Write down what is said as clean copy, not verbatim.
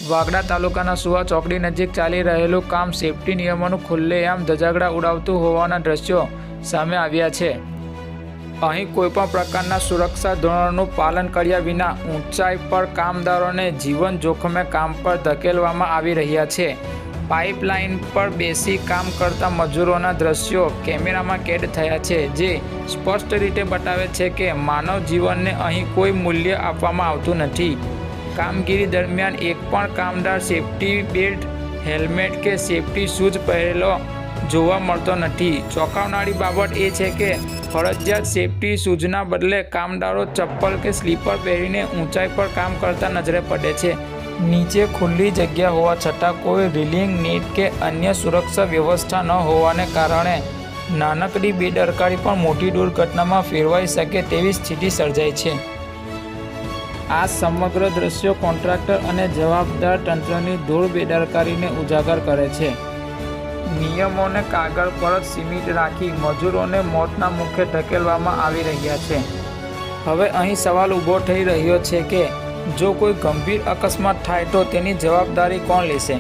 વાગડા તાલુકાના સુવા ચોકડી નજીક ચાલી રહેલું કામ સેફટી નિયમોનું ખુલ્લેઆમ ધજાગરા ઉડાવતું હોવાના દ્રશ્યો સામે આવ્યા છે। અહીં કોઈપણ પ્રકારના સુરક્ષા ધોરણોનું પાલન કર્યા વિના ઊંચાઈ પર કામદારોને જીવન જોખમે કામ પર ધકેલવામાં આવી રહ્યા છે। પાઇપલાઇન પર બેસી કામ કરતા મજૂરોના દ્રશ્યો કેમેરામાં કેદ થયા છે, જે સ્પષ્ટ રીતે બતાવે છે કે માનવ જીવનને અહીં કોઈ મૂલ્ય આપવામાં આવતું નથી। કામગીરી દરમિયાન એક પણ કામદાર સેફટી બેલ્ટ, હેલ્મેટ કે સેફટી શૂઝ પહેરેલો જોવા મળતો નથી। ચોંકાવનારી બાબત એ છે કે ફરજિયાત સેફટી શૂઝના બદલે કામદારો ચપ્પલ કે સ્લીપર પહેરીને ઊંચાઈ પર કામ કરતા નજરે પડે છે। નીચે ખુલ્લી જગ્યા હોવા છતાં કોઈ રેલિંગ, નેટ કે અન્ય સુરક્ષા વ્યવસ્થા ન હોવાને કારણે નાનકડી બેદરકારી પણ મોટી દુર્ઘટનામાં ફેરવાઈ શકે તેવી સ્થિતિ સર્જાઈ છે। આ સમગ્ર દ્રશ્યો કોન્ટ્રાક્ટર અને જવાબદાર તંત્રની ધૂળ બેદરકારીને ઉજાગર કરે છે। નિયમોને કાગળ પર જ સીમિત રાખી મજૂરોને મોતના મુખે ધકેલવામાં આવી રહ્યા છે। હવે અહીં સવાલ ઊભો થઈ રહ્યો છે કે જો કોઈ ગંભીર અકસ્માત થાય તો તેની જવાબદારી કોણ લેશે?